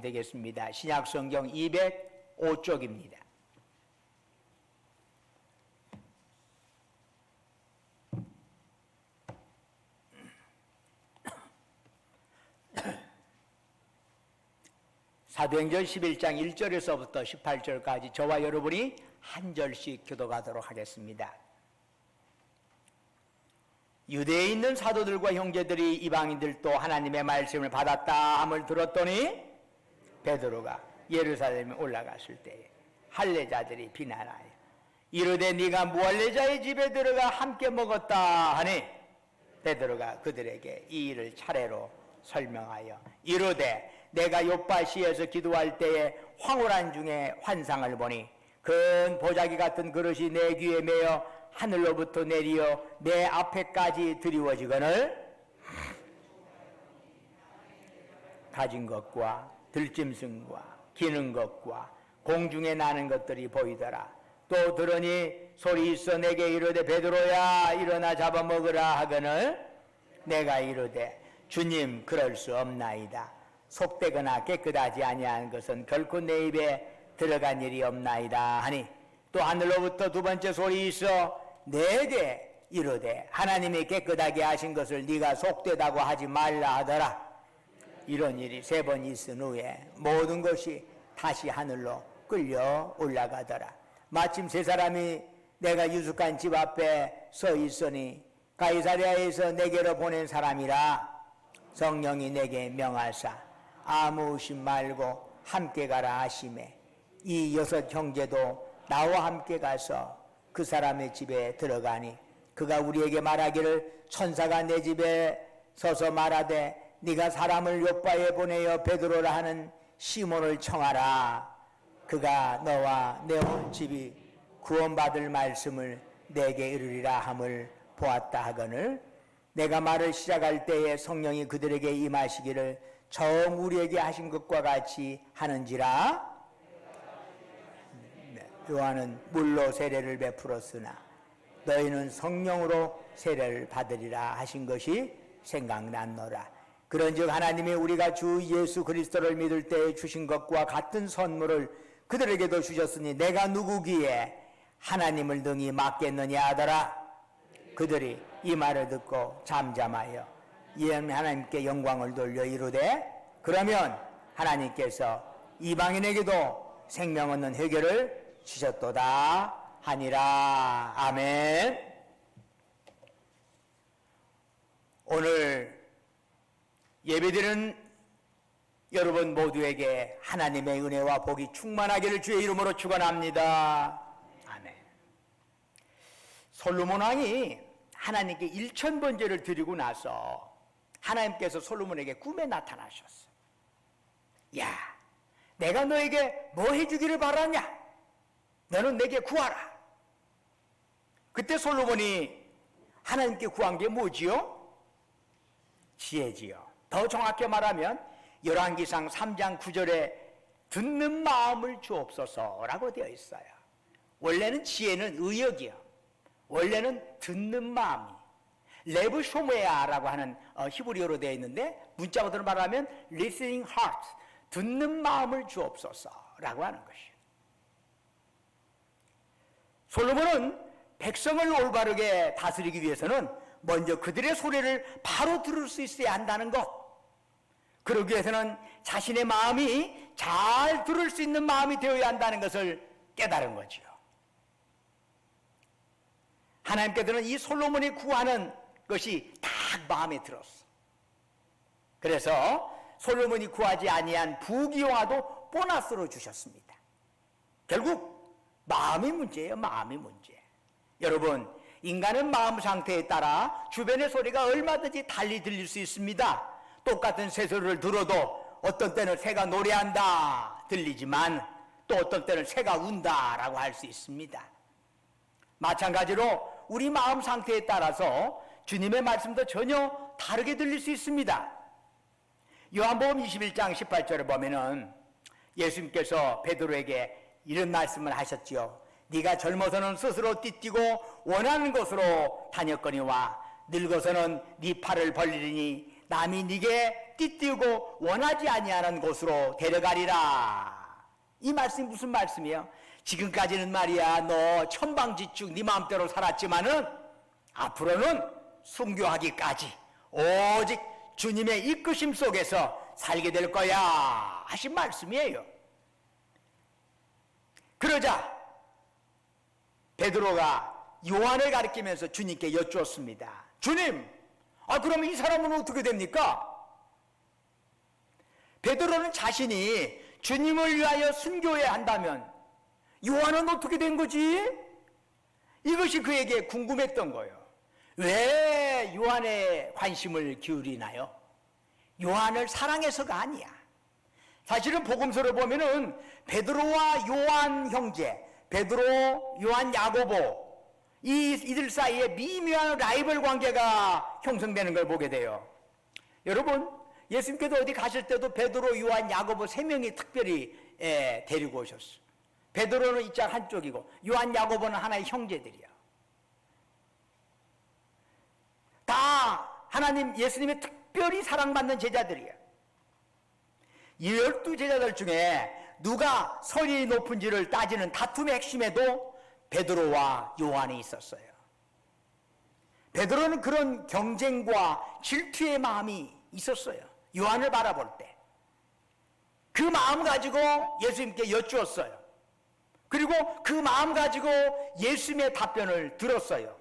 되겠습니다. 신약성경 205쪽입니다. 사도행전 11장 1절에서부터 18절까지 저와 여러분이 한 절씩 교독하도록 하겠습니다. 유대에 있는 사도들과 형제들이 이방인들도 하나님의 말씀을 받았다 함을 들었더니 베드로가 예루살렘에 올라갔을 때에 할례자들이 비난하여 이르되 네가 무할례자의 집에 들어가 함께 먹었다 하니 베드로가 그들에게 이 일을 차례로 설명하여 이르되 내가 요파시에서 기도할 때에 황홀한 중에 환상을 보니 큰 보자기 같은 그릇이 내 귀에 매어 하늘로부터 내리어 내 앞에까지 드리워지거늘 가진 것과 들짐승과 기는 것과 공중에 나는 것들이 보이더라. 또 들으니 소리 있어 내게 이르되 베드로야 일어나 잡아먹으라 하거늘 내가 이르되 주님 그럴 수 없나이다. 속되거나 깨끗하지 아니한 것은 결코 내 입에 들어간 일이 없나이다 하니 또 하늘로부터 두 번째 소리 있어 내게 이르되 하나님이 깨끗하게 하신 것을 네가 속되다고 하지 말라 하더라. 이런 일이 세 번 있은 후에 모든 것이 다시 하늘로 끌려 올라가더라. 마침 세 사람이 내가 유숙한 집 앞에 서 있으니 가이사랴에서 내게로 보낸 사람이라 성령이 내게 명하사 아무 의심 말고 함께 가라 하시매 이 여섯 형제도 나와 함께 가서 그 사람의 집에 들어가니 그가 우리에게 말하기를 천사가 내 집에 서서 말하되 네가 사람을 요파에 보내어 베드로라 하는 시몬을 청하라. 그가 너와 내 온 집이 구원받을 말씀을 내게 이르리라 함을 보았다 하거늘 내가 말을 시작할 때에 성령이 그들에게 임하시기를 처음 우리에게 하신 것과 같이 하는지라. 요한은 물로 세례를 베풀었으나 너희는 성령으로 세례를 받으리라 하신 것이 생각났노라. 그런즉 하나님이 우리가 주 예수 그리스도를 믿을 때에 주신 것과 같은 선물을 그들에게도 주셨으니 내가 누구기에 하나님을 등이 맡겠느냐 하더라. 그들이 이 말을 듣고 잠잠하여 하나님께 영광을 돌려 이르되 그러면 하나님께서 이방인에게도 생명 얻는 해결을 주셨도다 하니라. 아멘. 오늘 예배드리는 여러분 모두에게 하나님의 은혜와 복이 충만하기를 주의 이름으로 축원합니다. 아멘. 솔로몬 왕이 하나님께 1000번제를 드리고 나서 하나님께서 솔로몬에게 꿈에 나타나셨어. 야, 내가 너에게 뭐 해주기를 바라냐? 너는 내게 구하라. 그때 솔로몬이 하나님께 구한 게 뭐지요? 지혜지요. 더 정확히 말하면 열왕기상 3장 9절에 듣는 마음을 주옵소서라고 되어 있어요. 원래는 지혜는 의역이요. 원래는 듣는 마음이 레브쇼메아라고 하는 히브리어로 되어 있는데 문자로 말하면 listening heart, 듣는 마음을 주옵소서라고 하는 것이요. 솔로몬은 백성을 올바르게 다스리기 위해서는 먼저 그들의 소리를 바로 들을 수 있어야 한다는 것. 그러기 위해서는 자신의 마음이 잘 들을 수 있는 마음이 되어야 한다는 것을 깨달은 거죠. 하나님께서는 이 솔로몬이 구하는 것이 딱 마음에 들었어. 그래서 솔로몬이 구하지 아니한 부귀영화도 보너스로 주셨습니다. 결국 마음이 문제예요. 마음이 문제. 여러분, 인간은 마음 상태에 따라 주변의 소리가 얼마든지 달리 들릴 수 있습니다. 똑같은 새소리를 들어도 어떤 때는 새가 노래한다 들리지만 또 어떤 때는 새가 운다라고 할 수 있습니다. 마찬가지로 우리 마음 상태에 따라서 주님의 말씀도 전혀 다르게 들릴 수 있습니다. 요한복음 21장 18절에 보면은 예수님께서 베드로에게 이런 말씀을 하셨지요. 네가 젊어서는 스스로 띠뛰고 원하는 곳으로 다녔거니와 늙어서는 네 팔을 벌리리니 남이 네게 띠띠우고 원하지 아니하는 곳으로 데려가리라. 이 말씀이 무슨 말씀이에요? 지금까지는 말이야 너 천방지축 네 마음대로 살았지만은 앞으로는 순교하기까지 오직 주님의 이끄심 속에서 살게 될 거야 하신 말씀이에요. 그러자 베드로가 요한을 가리키면서 주님께 여쭈었습니다. 주님, 그러면 이 사람은 어떻게 됩니까? 베드로는 자신이 주님을 위하여 순교해야 한다면 요한은 어떻게 된 거지? 이것이 그에게 궁금했던 거예요. 왜 요한에 관심을 기울이나요? 요한을 사랑해서가 아니야. 사실은 복음서를 보면은 베드로와 요한 형제, 베드로, 요한, 야고보 이들 사이에 미묘한 라이벌 관계가 형성되는 걸 보게 돼요. 여러분, 예수님께서 어디 가실 때도 베드로, 요한, 야고보 세 명이 특별히 데리고 오셨어요. 베드로는 이쪽 한쪽이고 요한, 야고보는 하나의 형제들이야. 다 하나님, 예수님의 특별히 사랑받는 제자들이야. 이 12제자들 중에 누가 선이 높은지를 따지는 다툼의 핵심에도 베드로와 요한이 있었어요. 베드로는 그런 경쟁과 질투의 마음이 있었어요. 요한을 바라볼 때. 그 마음 가지고 예수님께 여쭈었어요. 그리고 그 마음 가지고 예수님의 답변을 들었어요.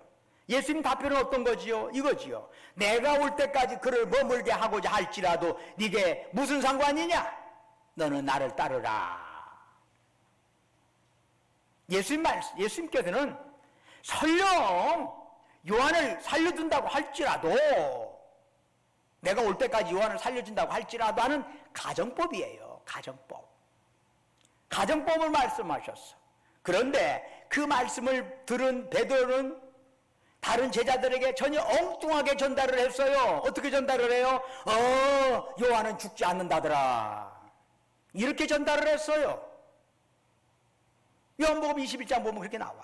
예수님 답변은 어떤 거지요? 이거지요. 내가 올 때까지 그를 머물게 하고자 할지라도 네게 무슨 상관이냐? 너는 나를 따르라. 예수님께서는 설령 요한을 살려준다고 할지라도, 내가 올 때까지 요한을 살려준다고 할지라도 하는 가정법이에요. 가정법을 말씀하셨어. 그런데 그 말씀을 들은 베드로는 다른 제자들에게 전혀 엉뚱하게 전달을 했어요. 어떻게 전달을 해요? 요한은 죽지 않는다더라. 이렇게 전달을 했어요. 요한복음 21장 보면 그렇게 나와.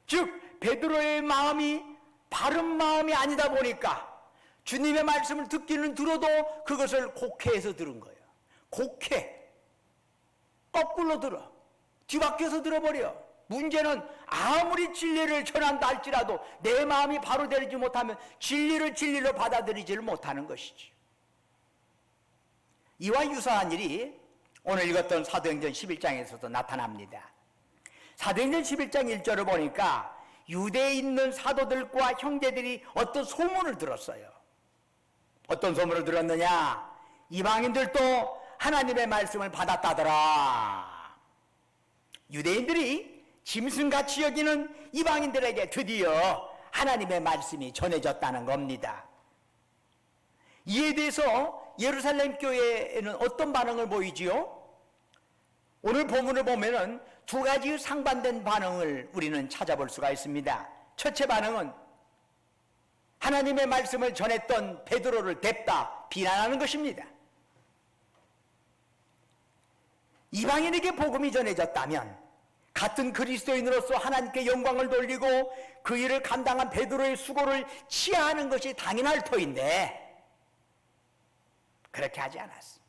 즉 베드로의 마음이 바른 마음이 아니다 보니까 주님의 말씀을 듣기는 들어도 그것을 곡해해서 들은 거예요. 곡해. 거꾸로 들어. 뒤바뀌어서 들어버려. 문제는 아무리 진리를 전한다 할지라도 내 마음이 바로 되지 못하면 진리를 받아들이지를 못하는 것이지. 이와 유사한 일이 오늘 읽었던 사도행전 11장에서도 나타납니다. 사도행전 11장 1절을 보니까 유대에 있는 사도들과 형제들이 어떤 소문을 들었어요. 어떤 소문을 들었느냐? 이방인들도 하나님의 말씀을 받았다더라. 유대인들이 짐승같이 여기는 이방인들에게 드디어 하나님의 말씀이 전해졌다는 겁니다. 이에 대해서 예루살렘 교회에는 어떤 반응을 보이지요? 오늘 본문을 보면은 두 가지 상반된 반응을 우리는 찾아볼 수가 있습니다. 첫째 반응은 하나님의 말씀을 전했던 베드로를 댑다 비난하는 것입니다. 이방인에게 복음이 전해졌다면 같은 그리스도인으로서 하나님께 영광을 돌리고 그 일을 감당한 베드로의 수고를 치하하는 것이 당연할 터인데 그렇게 하지 않았어.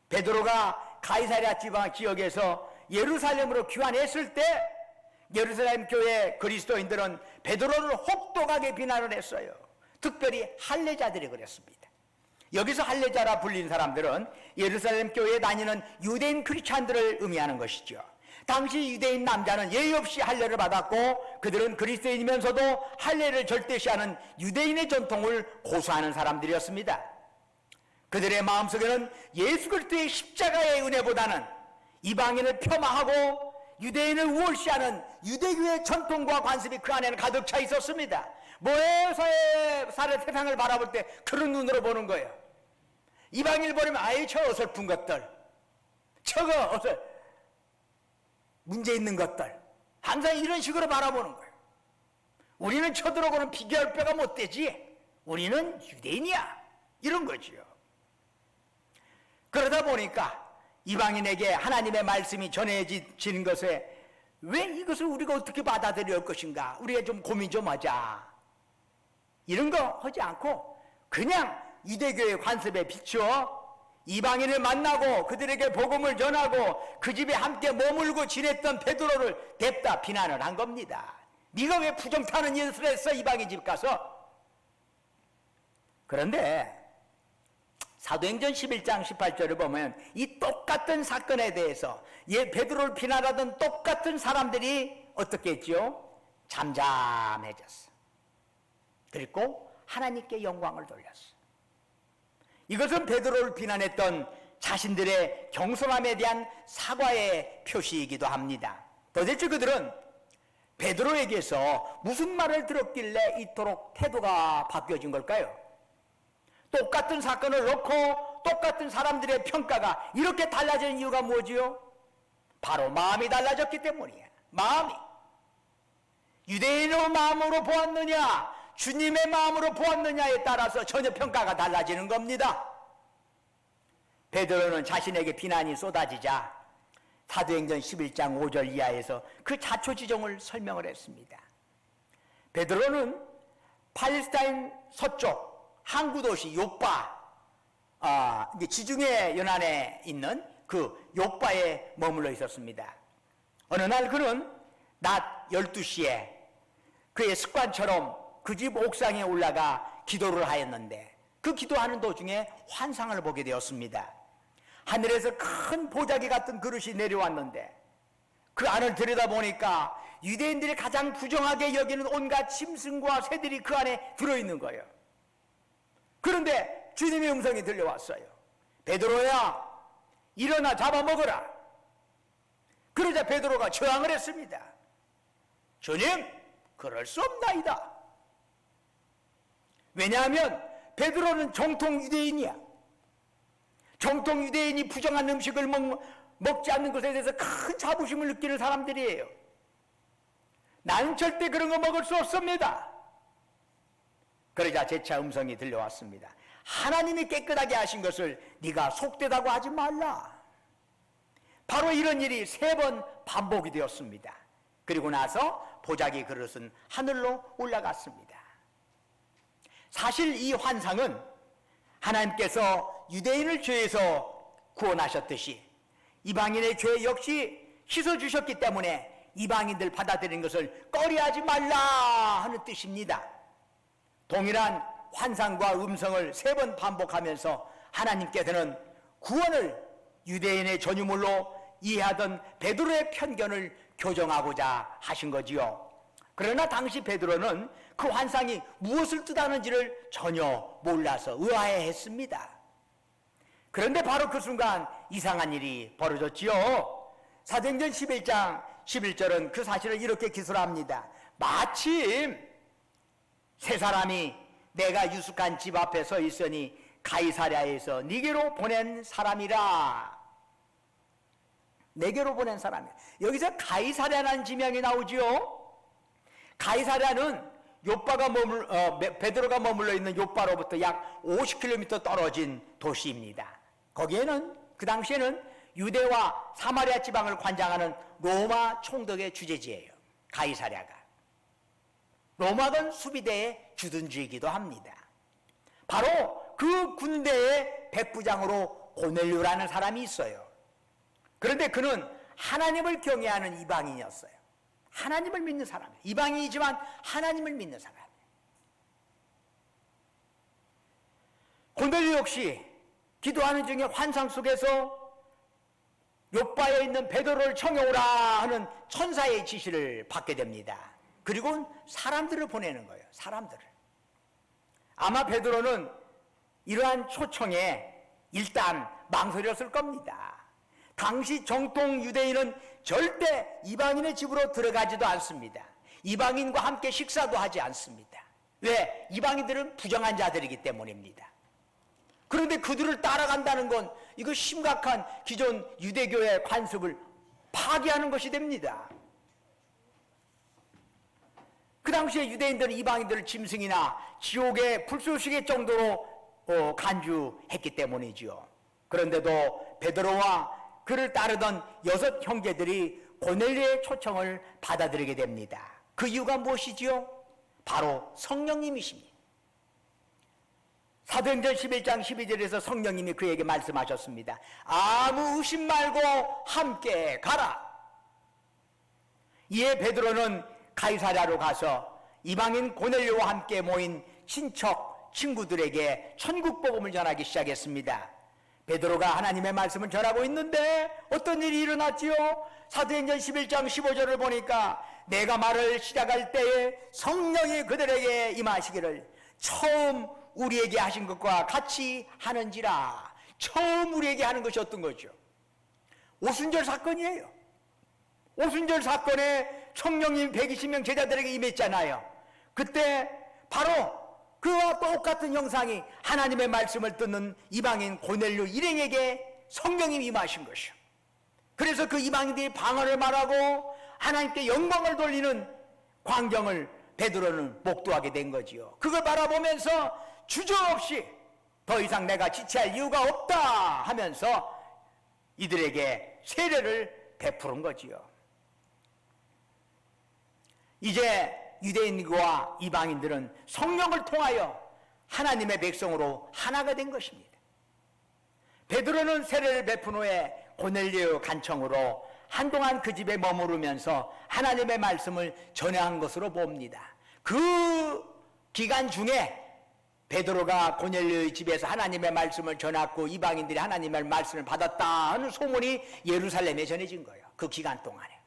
베드로가 가이사랴 지방 지역에서 예루살렘으로 귀환했을 때 예루살렘 교회 그리스도인들은 베드로를 혹독하게 비난을 했어요. 특별히 할례자들이 그랬습니다. 여기서 할례자라 불린 사람들은 예루살렘 교회에 다니는 유대인 크리스찬들을 의미하는 것이죠. 당시 유대인 남자는 예의 없이 할례를 받았고 그들은 그리스도인이면서도 할례를 절대시하는 유대인의 전통을 고수하는 사람들이었습니다. 그들의 마음속에는 예수 그리스도의 십자가의 은혜보다는 이방인을 폄하하고 유대인을 우월시하는 유대교의 전통과 관습이 그 안에는 가득 차 있었습니다. 모세의 세상을 바라볼 때 그런 눈으로 보는 거예요. 이방인을 보려면 아이 저 어설픈 것들, 저거 문제 있는 것들, 항상 이런 식으로 바라보는 거예요. 우리는 저들하고는 비교할 바가 못 되지. 우리는 유대인이야. 이런 거지요. 그러다 보니까 이방인에게 하나님의 말씀이 전해지는 것에 왜 이것을 우리가 어떻게 받아들여야 할 것인가? 우리가 좀 고민 좀 하자. 이런 거 하지 않고 그냥 유대교의 관습에 비추어 이방인을 만나고 그들에게 복음을 전하고 그 집에 함께 머물고 지냈던 베드로를 냅다 비난을 한 겁니다. 네가 왜 부정타는 짓을 했어, 이방인 집 가서? 그런데 사도행전 11장 18절을 보면 이 똑같은 사건에 대해서 베드로를 비난하던 똑같은 사람들이 어떻게 했죠? 잠잠해졌어. 그리고 하나님께 영광을 돌렸어. 이것은 베드로를 비난했던 자신들의 경솔함에 대한 사과의 표시이기도 합니다. 도대체 그들은 베드로에게서 무슨 말을 들었길래 이토록 태도가 바뀌어진 걸까요? 똑같은 사건을 놓고 똑같은 사람들의 평가가 이렇게 달라지는 이유가 뭐지요? 바로 마음이 달라졌기 때문이야. 마음이. 유대인의 마음으로 보았느냐, 주님의 마음으로 보았느냐에 따라서 전혀 평가가 달라지는 겁니다. 베드로는 자신에게 비난이 쏟아지자 사도행전 11장 5절 이하에서 그 자초지종을 설명을 했습니다. 베드로는 팔레스타인 서쪽 항구 도시 욥바, 지중해 연안에 있는 그 욥바에 머물러 있었습니다. 어느 날 그는 낮 12시에 그의 습관처럼 그 집 옥상에 올라가 기도를 하였는데 그 기도하는 도중에 환상을 보게 되었습니다. 하늘에서 큰 보자기 같은 그릇이 내려왔는데 그 안을 들여다보니까 유대인들이 가장 부정하게 여기는 온갖 짐승과 새들이 그 안에 들어있는 거예요. 그런데 주님의 음성이 들려왔어요. 베드로야, 일어나 잡아먹어라. 그러자 베드로가 저항을 했습니다. 주님, 그럴 수 없나이다. 왜냐하면 베드로는 정통 유대인이야. 정통 유대인이 부정한 음식을 먹지 않는 것에 대해서 큰 자부심을 느끼는 사람들이에요. 나는 절대 그런 거 먹을 수 없습니다. 그러자 재차 음성이 들려왔습니다. 하나님이 깨끗하게 하신 것을 네가 속되다고 하지 말라. 바로 이런 일이 3번 반복이 되었습니다. 그리고 나서 보자기 그릇은 하늘로 올라갔습니다. 사실 이 환상은 하나님께서 유대인을 죄에서 구원하셨듯이 이방인의 죄 역시 씻어주셨기 때문에 이방인들 받아들이는 것을 꺼려하지 말라 하는 뜻입니다. 동일한 환상과 음성을 3번 반복하면서 하나님께서는 구원을 유대인의 전유물로 이해하던 베드로의 편견을 교정하고자 하신 거지요. 그러나 당시 베드로는 그 환상이 무엇을 뜻하는지를 전혀 몰라서 의아해했습니다. 그런데 바로 그 순간 이상한 일이 벌어졌지요. 사도행전 11장 11절은 그 사실을 이렇게 기술합니다. 마침 세 사람이 내가 유숙한 집 앞에 서 있으니 가이사랴에서 네게로 보낸 사람이라. 내게로 보낸 사람이라. 여기서 가이사랴라는 지명이 나오지요. 가이사랴는 베드로가 머물러 있는 욥바로부터 약 50km 떨어진 도시입니다. 거기에는 그 당시에는 유대와 사마리아 지방을 관장하는 로마 총독의 주재지예요. 가이사랴가. 로마군 수비대의 주둔지이기도 합니다. 바로 그 군대의 백부장으로 고넬료라는 사람이 있어요. 그런데 그는 하나님을 경외하는 이방인이었어요. 하나님을 믿는 사람이에요. 이방인이지만 하나님을 믿는 사람이에요. 고넬료 역시 기도하는 중에 환상 속에서 욥바에 있는 베드로를 청해오라 하는 천사의 지시를 받게 됩니다. 그리고 사람들을 보내는 거예요. 사람들을. 아마 베드로는 이러한 초청에 일단 망설였을 겁니다. 당시 정통 유대인은 절대 이방인의 집으로 들어가지도 않습니다. 이방인과 함께 식사도 하지 않습니다. 왜? 이방인들은 부정한 자들이기 때문입니다. 그런데 그들을 따라간다는 건 이거 심각한 기존 유대교의 관습을 파괴하는 것이 됩니다. 그 당시에 유대인들은 이방인들을 짐승이나 지옥의 불쏘시개 정도로 간주했기 때문이지요. 그런데도 베드로와 그를 따르던 6 형제들이 고넬료의 초청을 받아들이게 됩니다. 그 이유가 무엇이지요? 바로 성령님이십니다. 사도행전 11장 12절에서 성령님이 그에게 말씀하셨습니다. 아무 의심 말고 함께 가라. 이에 베드로는 가이사랴로 가서 이방인 고넬료와 함께 모인 친척 친구들에게 천국 복음을 전하기 시작했습니다. 베드로가 하나님의 말씀을 전하고 있는데 어떤 일이 일어났지요? 사도행전 11장 15절을 보니까 내가 말을 시작할 때에 성령이 그들에게 임하시기를 처음 우리에게 하신 것과 같이 하는지라. 처음 우리에게 하는 것이 어떤 거죠? 오순절 사건이에요. 오순절 사건에 성령님 120명 제자들에게 임했잖아요. 그때 바로 그와 똑같은 형상이 하나님의 말씀을 듣는 이방인 고넬료 일행에게 성령님이 임하신 것이요. 그래서 그 이방인들이 방언을 말하고 하나님께 영광을 돌리는 광경을 베드로는 목도하게 된 거지요. 그걸 바라보면서 주저없이 더 이상 내가 지체할 이유가 없다 하면서 이들에게 세례를 베푸는 거지요. 이제 유대인과 이방인들은 성령을 통하여 하나님의 백성으로 하나가 된 것입니다. 베드로는 세례를 베푼 후에 고넬료의 간청으로 한동안 그 집에 머무르면서 하나님의 말씀을 전해한 것으로 봅니다. 그 기간 중에 베드로가 고넬료의 집에서 하나님의 말씀을 전했고 이방인들이 하나님의 말씀을 받았다 하는 소문이 예루살렘에 전해진 거예요. 그 기간 동안에.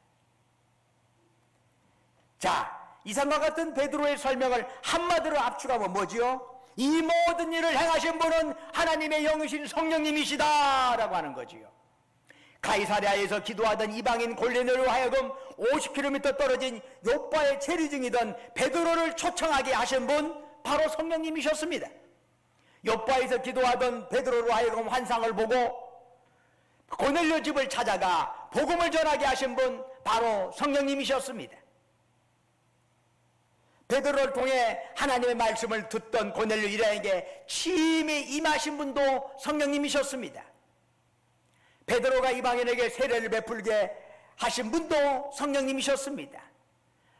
자, 이상과 같은 베드로의 설명을 한마디로 압축하면 뭐지요? 이 모든 일을 행하신 분은 하나님의 영이신 성령님이시다 라고 하는 거지요. 가이사랴에서 기도하던 이방인 고넬료로 하여금 50km 떨어진 요빠의 체류중이던 베드로를 초청하게 하신 분 바로 성령님이셨습니다. 요빠에서 기도하던 베드로로 하여금 환상을 보고 고넬료 집을 찾아가 복음을 전하게 하신 분 바로 성령님이셨습니다. 베드로를 통해 하나님의 말씀을 듣던 고넬료 일행에게 침이 임하신 분도 성령님이셨습니다. 베드로가 이방인에게 세례를 베풀게 하신 분도 성령님이셨습니다.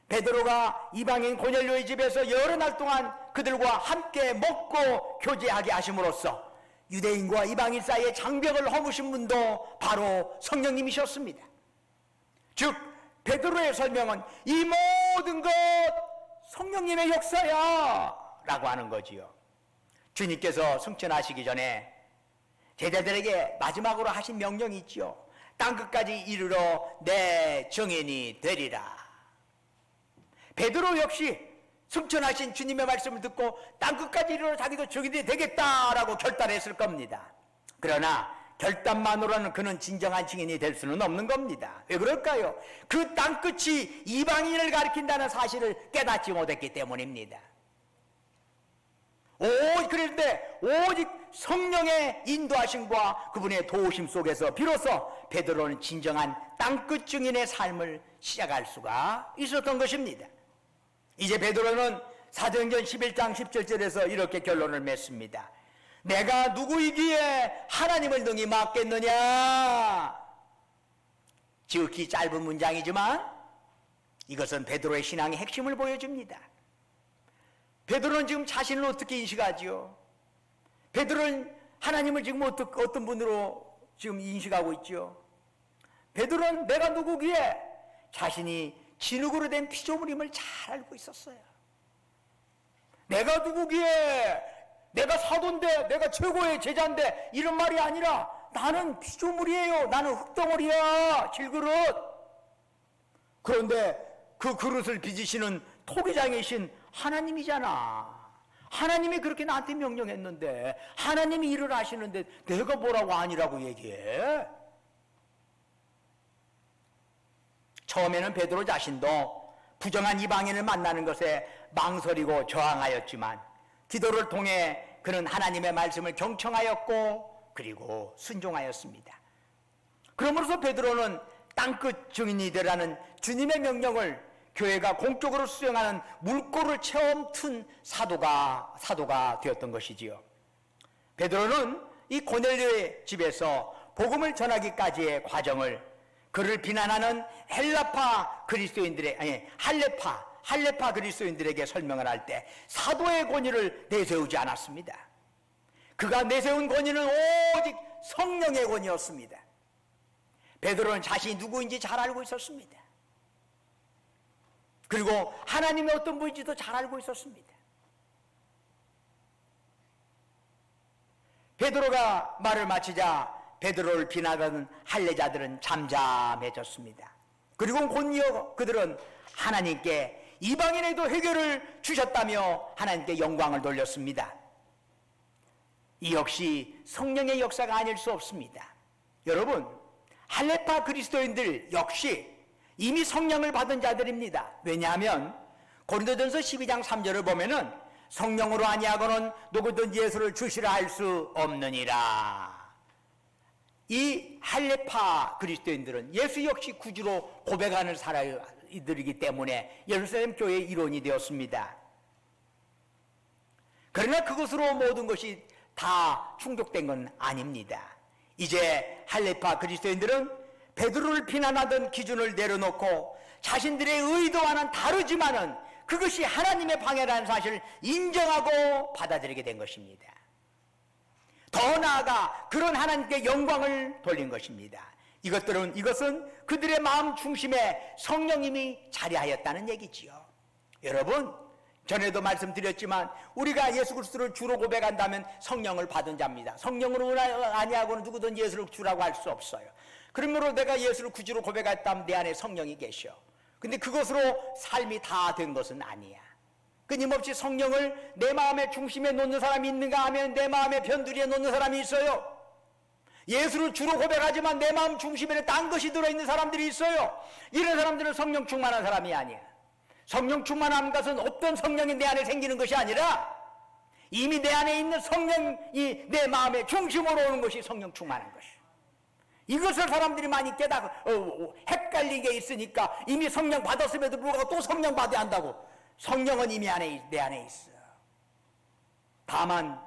베드로가 이방인 고넬료의 집에서 여러 날 동안 그들과 함께 먹고 교제하게 하심으로써 유대인과 이방인 사이의 장벽을 허무신 분도 바로 성령님이셨습니다. 즉 베드로의 설명은 이 모든 것 성령님의 역사야 라고 하는 거지요. 주님께서 승천하시기 전에 제자들에게 마지막으로 하신 명령이 있죠. 땅끝까지 이르러 내 증인이 되리라. 베드로 역시 승천하신 주님의 말씀을 듣고 땅끝까지 이르러 자기도 증인이 되겠다라고 결단했을 겁니다. 그러나 결단만으로는 그는 진정한 증인이 될 수는 없는 겁니다. 왜 그럴까요? 그 땅끝이 이방인을 가리킨다는 사실을 깨닫지 못했기 때문입니다. 그런데 오직 성령의 인도하심과 그분의 도우심 속에서 비로소 베드로는 진정한 땅끝 증인의 삶을 시작할 수가 있었던 것입니다. 이제 베드로는 사도행전 11장 17절에서 이렇게 결론을 맺습니다. 내가 누구이기에 하나님을 능히 막겠느냐? 지극히 짧은 문장이지만 이것은 베드로의 신앙의 핵심을 보여줍니다. 베드로는 지금 자신을 어떻게 인식하지요? 베드로는 하나님을 지금 어떤 분으로 지금 인식하고 있죠? 베드로는 내가 누구기에 자신이 진흙으로 된 피조물임을 잘 알고 있었어요. 내가 누구기에 내가 사도인데 내가 최고의 제자인데 이런 말이 아니라 나는 피조물이에요. 나는 흙덩어리야. 질그릇. 그런데 그 그릇을 빚으시는 토기장이신 하나님이잖아. 하나님이 그렇게 나한테 명령했는데 하나님이 일을 하시는데 내가 뭐라고 아니라고 얘기해? 처음에는 베드로 자신도 부정한 이방인을 만나는 것에 망설이고 저항하였지만 기도를 통해 그는 하나님의 말씀을 경청하였고 그리고 순종하였습니다. 그러므로서 베드로는 땅끝 증인이 되라는 주님의 명령을 교회가 공적으로 수행하는 물꼬를 처음 튼 사도가 되었던 것이지요. 베드로는 이 고넬료의 집에서 복음을 전하기까지의 과정을 그를 비난하는 할레파 그리스도인들에게 설명을 할 때 사도의 권위를 내세우지 않았습니다. 그가 내세운 권위는 오직 성령의 권위였습니다. 베드로는 자신이 누구인지 잘 알고 있었습니다. 그리고 하나님의 어떤 분인지도 잘 알고 있었습니다. 베드로가 말을 마치자 베드로를 비난하던 할례자들은 잠잠해졌습니다. 그리고 곧이어 그들은 하나님께 이방인에도 해결을 주셨다며 하나님께 영광을 돌렸습니다. 이 역시 성령의 역사가 아닐 수 없습니다. 여러분, 할례파 그리스도인들 역시 이미 성령을 받은 자들입니다. 왜냐하면 고린도전서 12장 3절을 보면은 성령으로 아니하고는 누구든지 예수를 주시라 할 수 없느니라. 이 할례파 그리스도인들은 예수 역시 구주로 고백하는 사람들이기 때문에 예루살렘 교회의 일원이 되었습니다. 그러나 그것으로 모든 것이 다 충족된 건 아닙니다. 이제 할례파 그리스도인들은 베드로를 비난하던 기준을 내려놓고 자신들의 의도와는 다르지만은 그것이 하나님의 방해라는 사실을 인정하고 받아들이게 된 것입니다. 더 나아가 그런 하나님께 영광을 돌린 것입니다. 이것은 그들의 마음 중심에 성령님이 자리하였다는 얘기지요. 여러분, 전에도 말씀드렸지만 우리가 예수 그리스도를 주로 고백한다면 성령을 받은 자입니다. 성령으로 아니하고는 누구든지 예수를 주라고 할 수 없어요. 그러므로 내가 예수를 구주로 고백했다면 내 안에 성령이 계셔. 근데 그것으로 삶이 다 된 것은 아니야. 끊임없이 성령을 내 마음의 중심에 놓는 사람이 있는가 하면 내 마음의 변두리에 놓는 사람이 있어요. 예수를 주로 고백하지만 내 마음 중심에는 딴 것이 들어있는 사람들이 있어요. 이런 사람들은 성령 충만한 사람이 아니야. 성령 충만한 것은 어떤 성령이 내 안에 생기는 것이 아니라 이미 내 안에 있는 성령이 내 마음의 중심으로 오는 것이 성령 충만한 것이에요. 이것을 사람들이 많이 헷갈리게 있으니까 이미 성령 받았음에도 불구하고 또 성령 받아야 한다고. 성령은 이미 내 안에 있어. 다만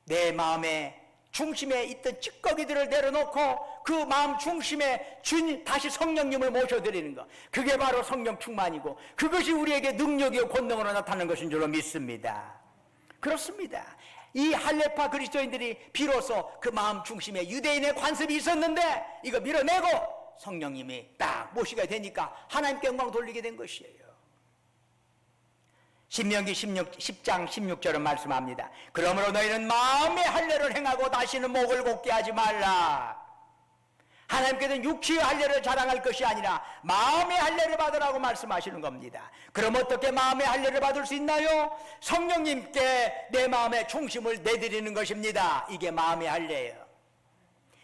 내 마음의 중심에 있던 찌꺼기들을 내려놓고 그 마음 중심에 다시 성령님을 모셔드리는 것, 그게 바로 성령 충만이고 그것이 우리에게 능력이요 권능으로 나타나는 것인 줄로 믿습니다. 그렇습니다. 이 할례파 그리스도인들이 비로소 그 마음 중심에 유대인의 관습이 있었는데 이거 밀어내고 성령님이 딱 모시게 되니까 하나님께 영광 돌리게 된 것이에요. 신명기 10장 16절은 말씀합니다. 그러므로 너희는 마음의 할례를 행하고 다시는 목을 곧게 하지 말라. 하나님께서는 육체의 할례를 자랑할 것이 아니라 마음의 할례를 받으라고 말씀하시는 겁니다. 그럼 어떻게 마음의 할례를 받을 수 있나요? 성령님께 내 마음의 중심을 내드리는 것입니다. 이게 마음의 할례예요.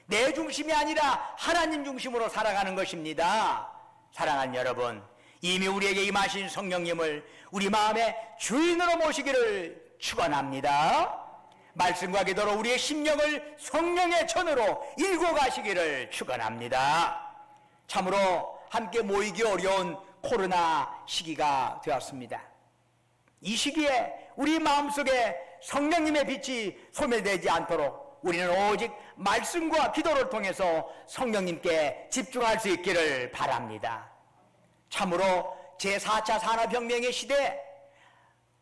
내 중심이 아니라 하나님 중심으로 살아가는 것입니다. 사랑하는 여러분, 이미 우리에게 임하신 성령님을 우리 마음의 주인으로 모시기를 축원합니다. 말씀과 기도로 우리의 심령을 성령의 천으로 일궈 가시기를 축원합니다. 참으로 함께 모이기 어려운 코로나 시기가 되었습니다. 이 시기에 우리 마음속에 성령님의 빛이 소멸되지 않도록 우리는 오직 말씀과 기도를 통해서 성령님께 집중할 수 있기를 바랍니다. 참으로 제4차 산업혁명의 시대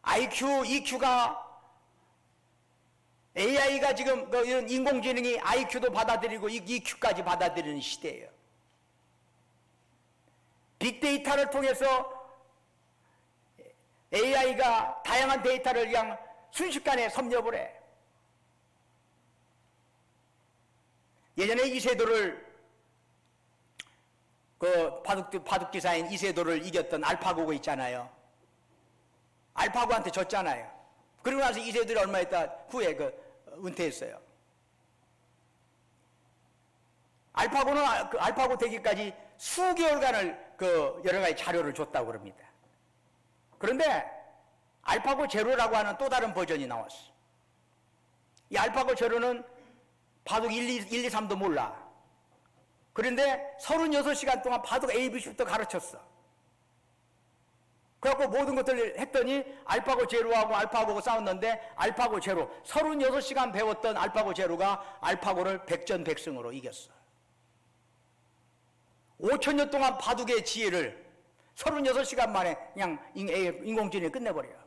IQ, EQ가 AI가 지금 이런 인공지능이 IQ도 받아들이고 EQ까지 받아들이는 시대예요. 빅데이터를 통해서 AI가 다양한 데이터를 그냥 순식간에 섭렵을 해. 예전에 이세돌을 바둑 기사인 이세돌을 이겼던 알파고가 있잖아요. 알파고한테 졌잖아요. 그리고 나서 이세돌이 얼마 있다 후에 은퇴했어요. 알파고는 알파고 되기까지 수개월간을 여러 가지 자료를 줬다고 그럽니다. 그런데 알파고 제로라고 하는 또 다른 버전이 나왔어. 이 알파고 제로는 바둑 1, 2, 3도 몰라. 그런데 36시간 동안 바둑 ABC부터 가르쳤어. 그래갖고 모든 것들을 했더니 알파고 제로하고 알파고가 싸웠는데 알파고 제로 36시간 배웠던 알파고 제로가 알파고를 백전백승으로 이겼어. 5천년 동안 바둑의 지혜를 36시간 만에 그냥 인공지능이 끝내버려요.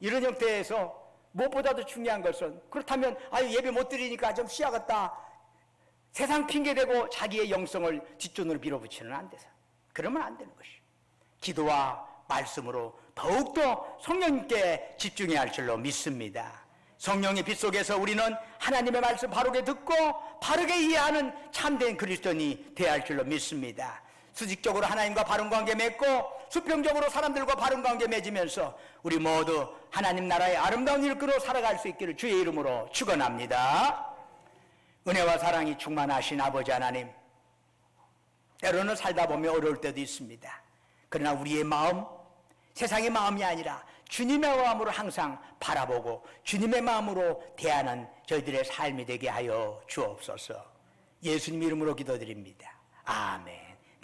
이런 형태에서 무엇보다도 중요한 것은, 그렇다면 예배 못 드리니까 좀 쉬어야겠다, 세상 핑계대고 자기의 영성을 뒷전으로 밀어붙이는 안 돼서, 그러면 안 되는 것이, 기도와 말씀으로 더욱더 성령님께 집중해야 할 줄로 믿습니다. 성령의 빛 속에서 우리는 하나님의 말씀 바르게 듣고 바르게 이해하는 참된 그리스도인이 되어야 할 줄로 믿습니다. 수직적으로 하나님과 바른 관계 맺고 수평적으로 사람들과 바른 관계 맺으면서 우리 모두 하나님 나라의 아름다운 일꾼으로 살아갈 수 있기를 주의 이름으로 축원합니다. 은혜와 사랑이 충만하신 아버지 하나님, 때로는 살다 보면 어려울 때도 있습니다. 그러나 우리의 마음, 세상의 마음이 아니라 주님의 마음으로 항상 바라보고 주님의 마음으로 대하는 저희들의 삶이 되게 하여 주옵소서. 예수님 이름으로 기도드립니다. 아멘.